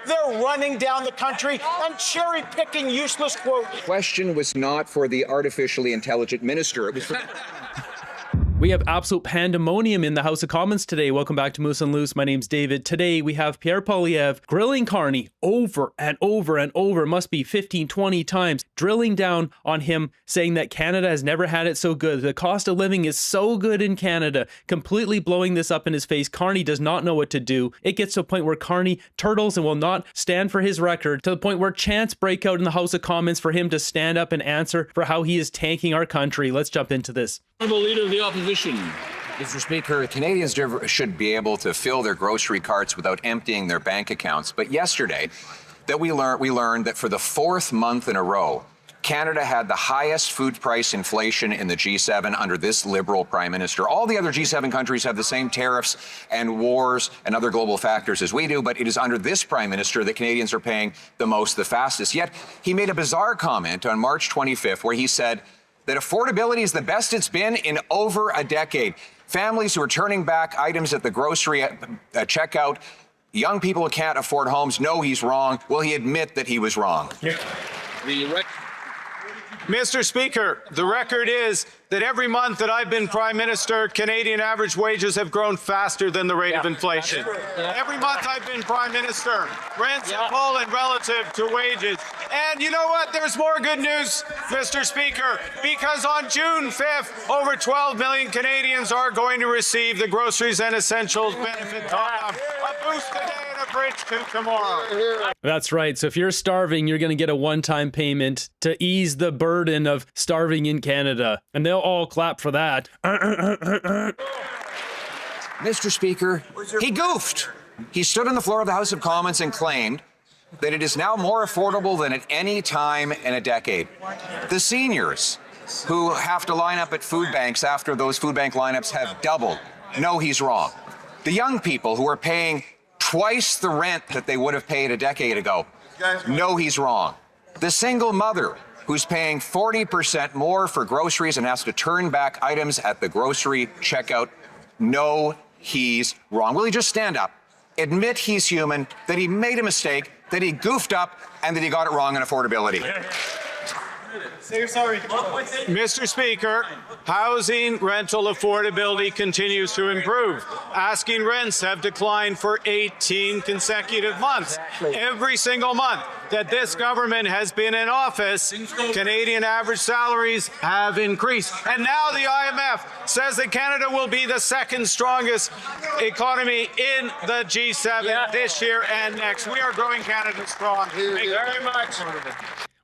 They're running down the country and cherry-picking useless quotes. The question was not for the artificially intelligent minister. It was for... We have absolute pandemonium in the House of Commons today. Welcome back to Moose and Loose. My name's David. Today we have Pierre Poilievre grilling Carney over and over and over, must be 15, 20 times, drilling down on him, saying that Canada has never had it so good. The cost of living is so good in Canada, completely blowing this up in his face. Carney does not know what to do. It gets to a point where Carney turtles and will not stand for his record, to the point where chants break out in the House of Commons for him to stand up and answer for how he is tanking our country. Let's jump into this. Honourable Leader of the Opposition. Mr. Speaker, Canadians should be able to fill their grocery carts without emptying their bank accounts. But yesterday, we learned that for the fourth month in a row, Canada had the highest food price inflation in the G7 under this Liberal Prime Minister. All the other G7 countries have the same tariffs and wars and other global factors as we do, but it is under this Prime Minister that Canadians are paying the most, the fastest. Yet he made a bizarre comment on March 25th where he said that affordability is the best it's been in over a decade. Families who are turning back items at the grocery checkout, young people who can't afford homes, know he's wrong. Will he admit that he was wrong? Mr. Speaker, the record is that every month that I've been Prime Minister, Canadian average wages have grown faster than the rate of inflation. Every month I've been Prime Minister, rents have fallen relative to wages. And you know what? There's more good news, Mr. Speaker, because on June 5th, over 12 million Canadians are going to receive the groceries and essentials benefit top-up. A boost today and a bridge to tomorrow. That's right. So if you're starving, you're going to get a one-time payment to ease the burden of starving in Canada. And they'll all clap for that. Mr. Speaker, he goofed. He stood on the floor of the House of Commons and claimed that it is now more affordable than at any time in a decade. The seniors who have to line up at food banks after those food bank lineups have doubled know he's wrong. The young people who are paying twice the rent that they would have paid a decade ago know he's wrong. The single mother who's paying 40% more for groceries and has to turn back items at the grocery checkout know he's wrong. Will he just stand up, admit he's human, that he made a mistake, that he goofed up, and that he got it wrong on affordability? Say you're sorry. Mr. Speaker, housing rental affordability continues to improve. Asking rents have declined for 18 consecutive months. Every single month that this government has been in office, Canadian average salaries have increased. And now the IMF says that Canada will be the second strongest economy in the G7 this year and next. We are growing Canada strong. Thank you very much.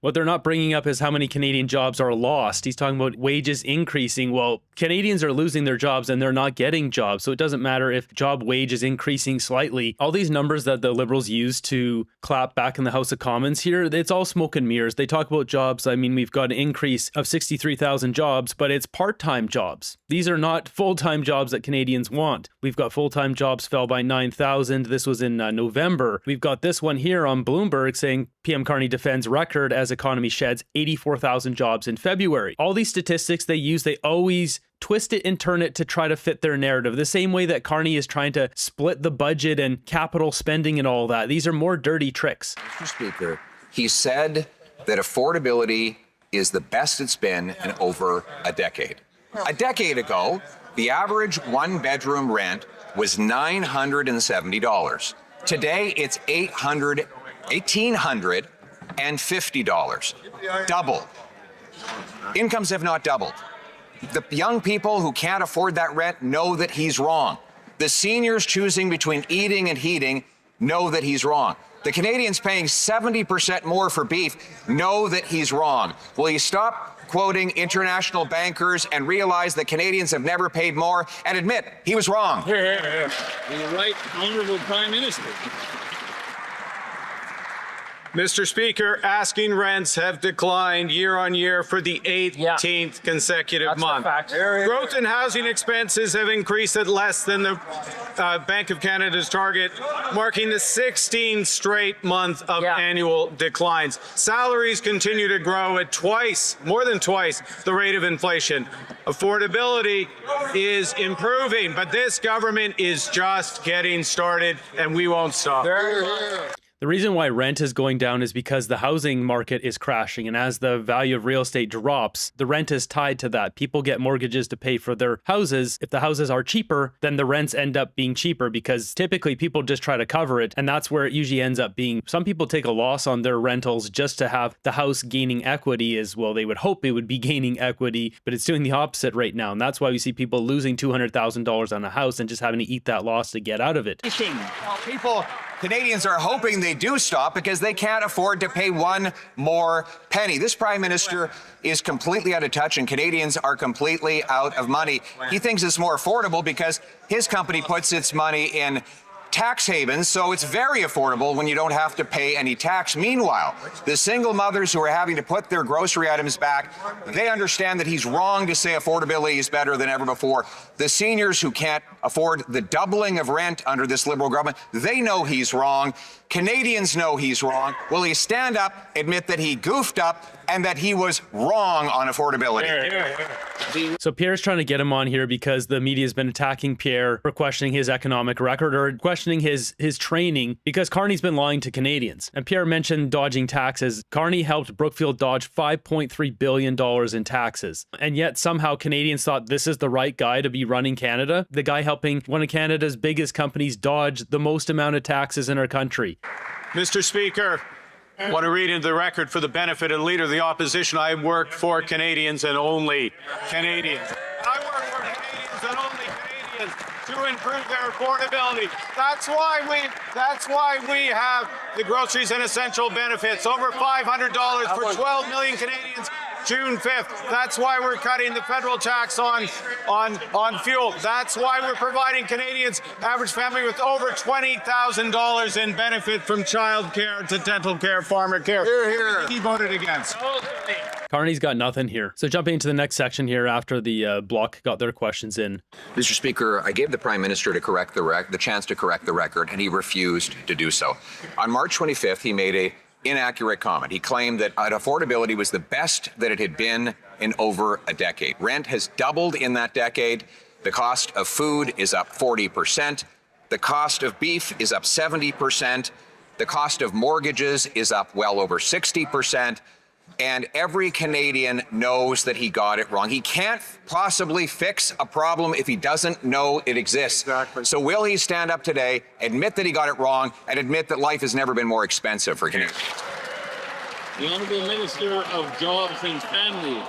What they're not bringing up is how many Canadian jobs are lost. He's talking about wages increasing. Well, Canadians are losing their jobs and they're not getting jobs. So it doesn't matter if job wage is increasing slightly. All these numbers that the Liberals use to clap back in the House of Commons here, it's all smoke and mirrors. They talk about jobs. I mean, we've got an increase of 63,000 jobs, but it's part-time jobs. These are not full-time jobs that Canadians want. We've got full-time jobs fell by 9,000. This was in November. We've got this one here on Bloomberg saying PM Carney defends record as economy sheds 84,000 jobs in February. All these statistics they use, they always twist it and turn it to try to fit their narrative. The same way that Carney is trying to split the budget and capital spending and all that. These are more dirty tricks. Mr. Speaker, he said that affordability is the best it's been in over a decade. A decade ago, the average one-bedroom rent was $970. Today, it's $1,850. Double. Incomes have not doubled. The young people who can't afford that rent know that he's wrong. The seniors choosing between eating and heating know that he's wrong. The Canadians paying 70% more for beef know that he's wrong. Will he stop quoting international bankers and realize that Canadians have never paid more and admit he was wrong? The right honourable Prime Minister. Mr. Speaker, asking rents have declined year on year for the 18th consecutive month. Growth in housing expenses have increased at less than the Bank of Canada's target, marking the 16th straight month of annual declines. Salaries continue to grow at more than twice the rate of inflation. Affordability is improving, but this government is just getting started, and we won't stop. The reason why rent is going down is because the housing market is crashing. And as the value of real estate drops, the rent is tied to that. People get mortgages to pay for their houses. If the houses are cheaper, then the rents end up being cheaper because typically people just try to cover it. And that's where it usually ends up being. Some people take a loss on their rentals just to have the house gaining equity as well. They would hope it would be gaining equity, but it's doing the opposite right now. And that's why we see people losing $200,000 on a house and just having to eat that loss to get out of it. Canadians are hoping they do stop because they can't afford to pay one more penny. This Prime Minister is completely out of touch and Canadians are completely out of money. He thinks it's more affordable because his company puts its money in tax havens, so it's very affordable when you don't have to pay any tax. Meanwhile, the single mothers who are having to put their grocery items back, they understand that he's wrong to say affordability is better than ever before. The seniors who can't afford the doubling of rent under this Liberal government, they know he's wrong. Canadians know he's wrong. Will he stand up, admit that he goofed up, and that he was wrong on affordability? So Pierre's trying to get him on here because the media has been attacking Pierre for questioning his economic record or questioning his training because Carney's been lying to Canadians. And Pierre mentioned dodging taxes. Carney helped Brookfield dodge $5.3 billion in taxes. And yet somehow Canadians thought this is the right guy to be running Canada. The guy helping one of Canada's biggest companies dodge the most amount of taxes in our country. Mr. Speaker, I want to read into the record for the benefit of the Leader of the Opposition. I work for Canadians and only Canadians. I work for Canadians and only Canadians to improve their affordability. That's why we have the groceries and essential benefits, over $500 for 12 million Canadians. June 5th. That's why we're cutting the federal tax on fuel. That's why we're providing Canadians, average family, with over $20,000 in benefit from child care to dental care, farmer care. Hear, hear. He voted against. Carney's got nothing here. So jumping into the next section here after the Bloc got their questions in. Mr. Speaker, I gave the Prime Minister to correct the chance to correct the record, and he refused to do so. On March 25th, he made a inaccurate comment. He claimed that affordability was the best that it had been in over a decade. Rent has doubled in that decade. The cost of food is up 40%. The cost of beef is up 70%. The cost of mortgages is up well over 60%. And every Canadian knows that he got it wrong. He can't possibly fix a problem if he doesn't know it exists. Exactly. So will he stand up today, admit that he got it wrong, and admit that life has never been more expensive for Canadians? The Honourable Minister of Jobs and Family.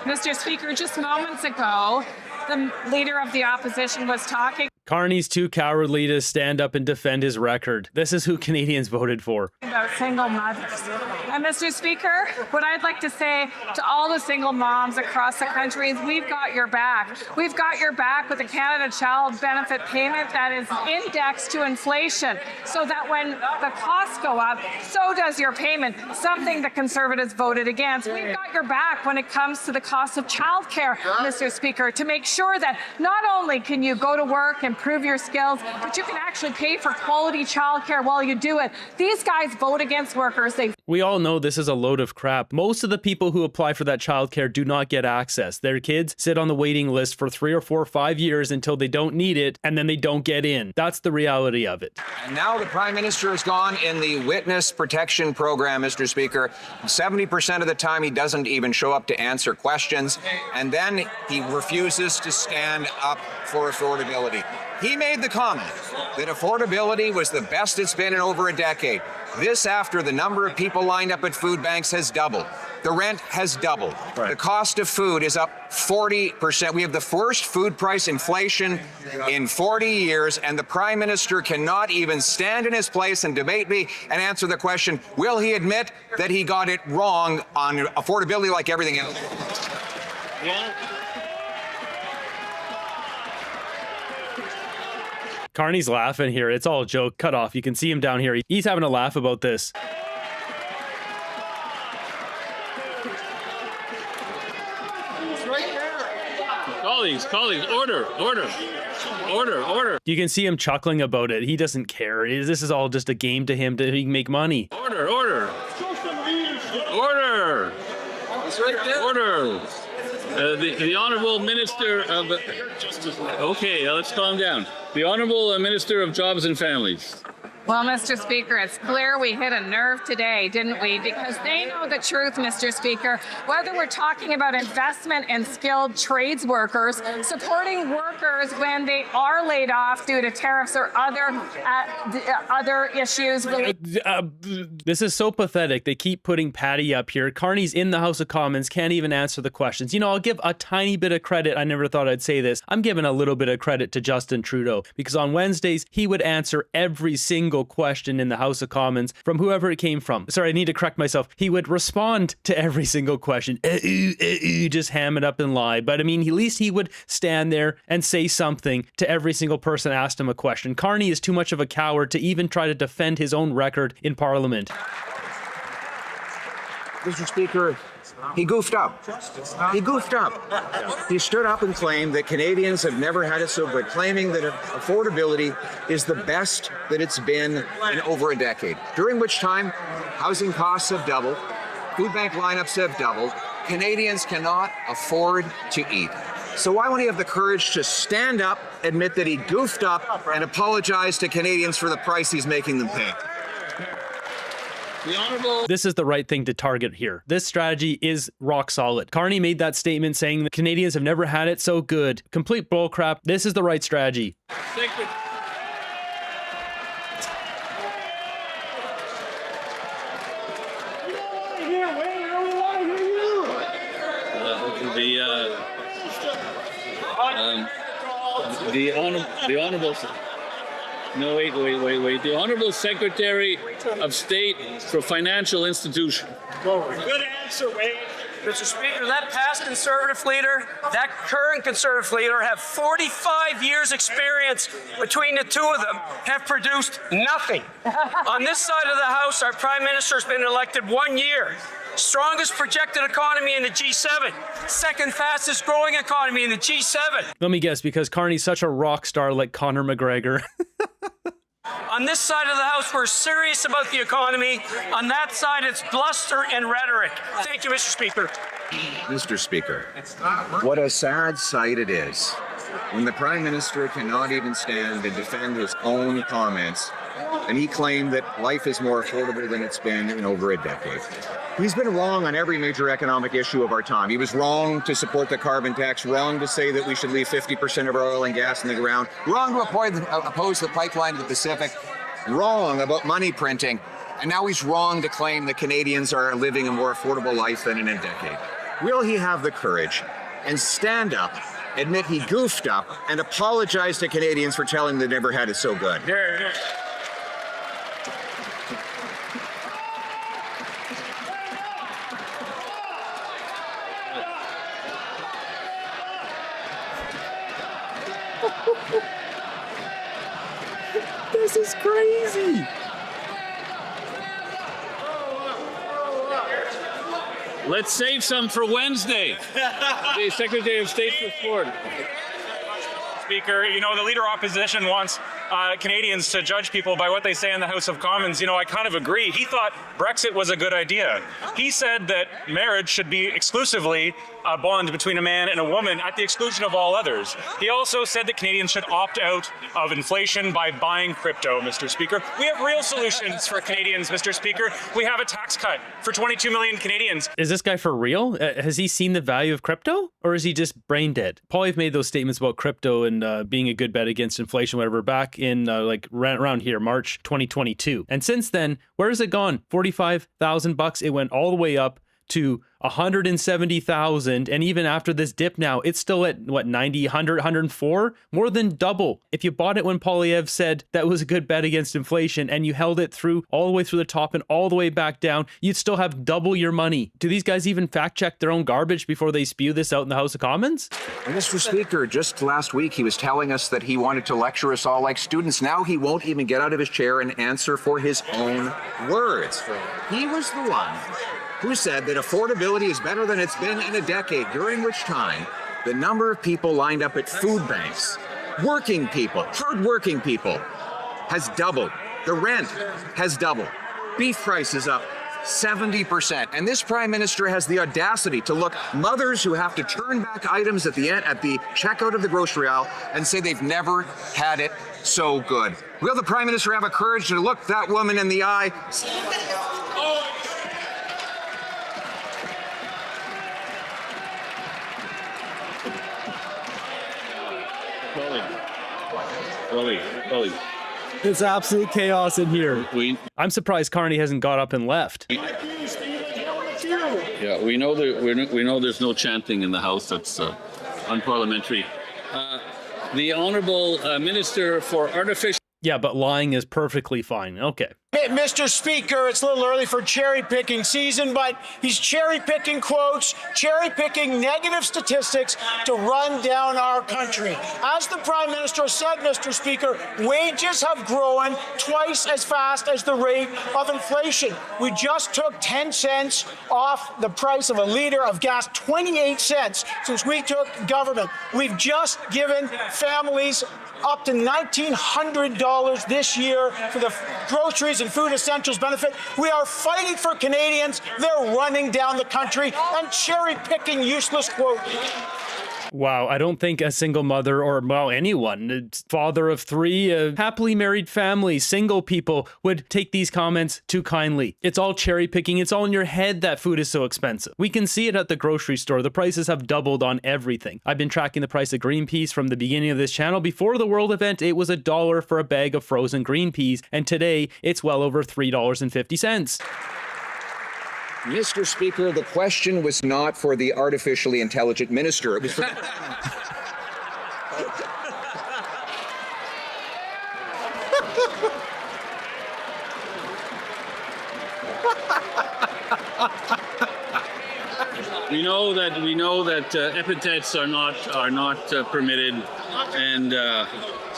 Mr. Speaker, just moments ago, the Leader of the Opposition was talking Carney's too cowardly to stand up and defend his record. This is who Canadians voted for. About single mothers. And Mr. Speaker, what I'd like to say to all the single moms across the country is we've got your back. We've got your back with the Canada Child Benefit Payment that is indexed to inflation so that when the costs go up, so does your payment, something the Conservatives voted against. We've got your back when it comes to the cost of childcare, Mr. Speaker, to make sure that not only can you go to work and improve your skills, but you can actually pay for quality childcare while you do it. These guys vote against workers. We all know this is a load of crap. Most of the people who apply for that childcare do not get access. Their kids sit on the waiting list for 3 or 4 or 5 years until they don't need it, and then they don't get in. That's the reality of it. And now the Prime Minister has gone in the witness protection program, Mr. Speaker. 70% of the time he doesn't even show up to answer questions, and then he refuses to stand up for affordability. He made the comment that affordability was the best it's been in over a decade. This after the number of people lined up at food banks has doubled. The rent has doubled. Right. The cost of food is up 40%. We have the worst food price inflation in 40 years, and the Prime Minister cannot even stand in his place and debate me and answer the question, will he admit that he got it wrong on affordability like everything else? Yeah. Carney's laughing here. It's all a joke. Cut off. You can see him down here. He's having a laugh about this. Colleagues, order. You can see him chuckling about it. He doesn't care. This is all just a game to him to make money. Order. He's right there. Order. The Honourable Minister of... Okay, let's calm down. The Honourable Minister of Jobs and Families. Well, Mr. Speaker, it's clear we hit a nerve today, didn't we? Because they know the truth, Mr. Speaker. Whether we're talking about investment in skilled trades workers, supporting workers when they are laid off due to tariffs or other issues. This is so pathetic. They keep putting Patty up here. Carney's in the House of Commons, can't even answer the questions. You know, I'll give a tiny bit of credit. I never thought I'd say this. I'm giving a little bit of credit to Justin Trudeau because on Wednesdays, he would answer every single question in the House of Commons from whoever it came from. Sorry, I need to correct myself. He would respond to every single question, just ham it up and lie. But I mean, at least he would stand there and say something to every single person asked him a question. Carney is too much of a coward to even try to defend his own record in Parliament. Mr. Speaker, he goofed up. He goofed up. He stood up and claimed that Canadians have never had it so good, claiming that affordability is the best that it's been in over a decade, during which time housing costs have doubled, food bank lineups have doubled, Canadians cannot afford to eat. So why won't he have the courage to stand up, admit that he goofed up, and apologize to Canadians for the price he's making them pay? This is the right thing to target here. This strategy is rock solid. Carney made that statement saying that Canadians have never had it so good. Complete bullcrap. This is the right strategy. The Honourable... No, wait. The Honourable Secretary of State for Financial Institutions. Good answer, Wade. Mr. Speaker, that past Conservative leader, that current Conservative leader have 45 years experience between the two of them, have produced nothing. On this side of the House, our Prime Minister has been elected 1 year. Strongest projected economy in the G7. Second fastest growing economy in the G7. Let me guess, because Carney's such a rock star like Conor McGregor. On this side of the House, we're serious about the economy. On that side, it's bluster and rhetoric. Thank you, Mr. Speaker. Mr. Speaker, what a sad sight it is when the Prime Minister cannot even stand and defend his own comments, and he claimed that life is more affordable than it's been in over a decade. He's been wrong on every major economic issue of our time. He was wrong to support the carbon tax, wrong to say that we should leave 50% of our oil and gas in the ground, wrong to oppose the pipeline to the Pacific, wrong about money printing, and now he's wrong to claim that Canadians are living a more affordable life than in a decade. Will he have the courage and stand up, admit he goofed up, and apologize to Canadians for telling them they never had it so good? This is crazy. Let's save some for Wednesday. The Secretary of State for Sport. Speaker, you know, the Leader Opposition wants Canadians to judge people by what they say in the House of Commons. You know, I kind of agree. He thought Brexit was a good idea. He said that marriage should be exclusively a bond between a man and a woman at the exclusion of all others. He also said that Canadians should opt out of inflation by buying crypto, Mr. Speaker. We have real solutions for Canadians, Mr. Speaker. We have a tax cut for 22 million Canadians. Is this guy for real? Has he seen the value of crypto? Or is he just brain dead? Paul, you've made those statements about crypto and being a good bet against inflation, whatever, back in like around here, March 2022. And since then, where has it gone? $45,000. It went all the way up to 170,000, and even after this dip now, it's still at what, 90, 100, 104? More than double. If you bought it when Poilievre said that was a good bet against inflation and you held it through all the way through the top and all the way back down, you'd still have double your money. Do these guys even fact check their own garbage before they spew this out in the House of Commons? Mr. Speaker, just last week he was telling us that he wanted to lecture us all like students. Now he won't even get out of his chair and answer for his own words. He was the one who said that affordability is better than it's been in a decade, during which time the number of people lined up at food banks, working people, hard-working people, has doubled. The rent has doubled. Beef prices up 70%. And this Prime Minister has the audacity to look mothers who have to turn back items at the checkout of the grocery aisle and say they've never had it so good. Will the Prime Minister have a courage to look that woman in the eye? Ollie. It's absolute chaos in here. I'm surprised Carney hasn't got up and left. Yeah, we know there's no chanting in the House. That's unparliamentary. The Honourable Minister for Artificial... Yeah, but lying is perfectly fine. Okay. Mr. Speaker, it's a little early for cherry-picking season, but he's cherry-picking quotes, cherry-picking negative statistics to run down our country. As the Prime Minister said, Mr. Speaker, wages have grown twice as fast as the rate of inflation. We just took 10 cents off the price of a litre of gas, 28 cents since we took government. We've just given families up to $1,900 this year for the groceries and food essentials benefit. We are fighting for Canadians. They're running down the country and cherry-picking useless quotes. Wow, I don't think a single mother or, well, anyone, a father of three, a happily married family, single people would take these comments too kindly. It's all cherry picking. It's all in your head that food is so expensive. We can see it at the grocery store. The prices have doubled on everything. I've been tracking the price of green peas from the beginning of this channel. Before the World event, it was $1 for a bag of frozen green peas, and today it's well over $3.50. Mr. Speaker, the question was not for the artificially intelligent minister. It was for... We know that epithets are not permitted, and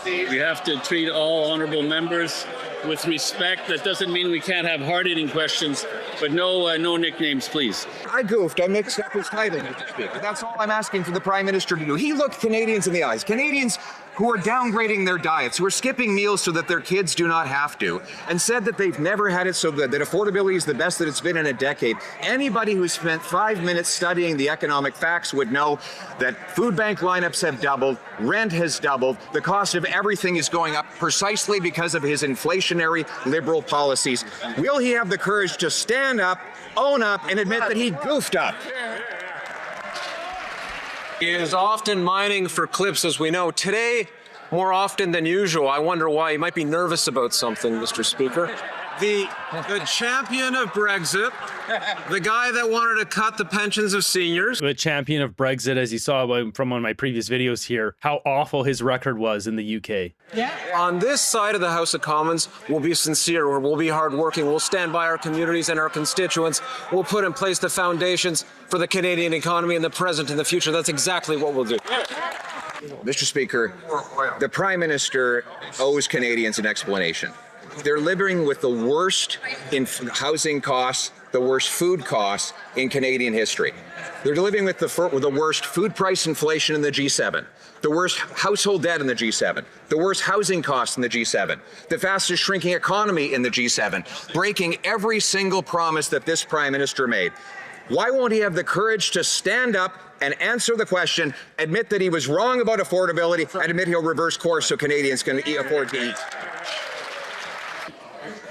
we have to treat all honourable members with respect. That doesn't mean we can't have hard-hitting questions, but no nicknames, please. I goofed. I mixed up his title, Mr. Speaker. That's all I'm asking for the Prime Minister to do. He looked Canadians in the eyes. Canadians who are downgrading their diets, who are skipping meals so that their kids do not have to, and said that they've never had it so good, that affordability is the best that it's been in a decade. Anybody who spent 5 minutes studying the economic facts would know that food bank lineups have doubled, rent has doubled, the cost of everything is going up precisely because of his inflationary liberal policies. Will he have the courage to stand up, own up, and admit that he goofed up? He is often mining for clips, as we know. Today, more often than usual. I wonder why. He might be nervous about something, Mr. Speaker. The champion of Brexit, the guy that wanted to cut the pensions of seniors. The champion of Brexit, as you saw from one of my previous videos here, how awful his record was in the UK. Yeah. On this side of the House of Commons, we'll be sincere, we'll be hardworking, we'll stand by our communities and our constituents, we'll put in place the foundations for the Canadian economy in the present and the future. That's exactly what we'll do. Mr. Speaker, the Prime Minister owes Canadians an explanation. They're living with the worst in housing costs, the worst food costs in Canadian history. They're living with the worst food price inflation in the G7, the worst household debt in the G7, the worst housing costs in the G7, the fastest shrinking economy in the G7, breaking every single promise that this Prime Minister made. Why won't he have the courage to stand up and answer the question, admit that he was wrong about affordability, and admit he'll reverse course so Canadians can afford to eat?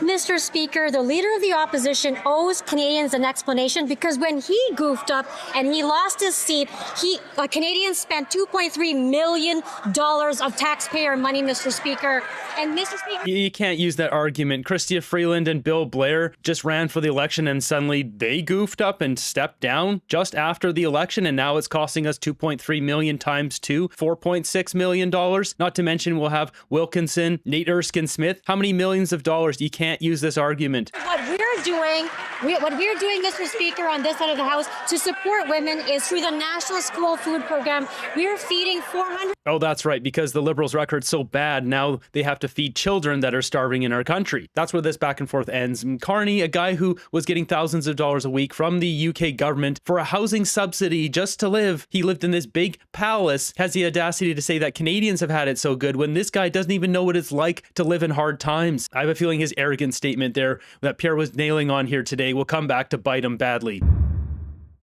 Mr. Speaker, the Leader of the Opposition owes Canadians an explanation because when he goofed up and he lost his seat, Canadians spent $2.3 million of taxpayer money, Mr. Speaker. And Mr. Speaker... You can't use that argument. Chrystia Freeland and Bill Blair just ran for the election and suddenly they goofed up and stepped down just after the election, and now it's costing us $2.3 million times two, $4.6 million. Not to mention we'll have Wilkinson, Nate Erskine-Smith. How many millions of dollars? You can't use this argument. What we're doing, Mr. Speaker, on this side of the House to support women is through the National School Food Program. We're feeding 400... Oh, that's right, because the Liberals' record's so bad, now they have to feed children that are starving in our country. That's where this back and forth ends. And Carney, a guy who was getting thousands of dollars a week from the UK government for a housing subsidy just to live, he lived in this big palace, has the audacity to say that Canadians have had it so good when this guy doesn't even know what it's like to live in hard times. I have a feeling his arrogance arrogant statement there that Pierre was nailing on here today will come back to bite him badly.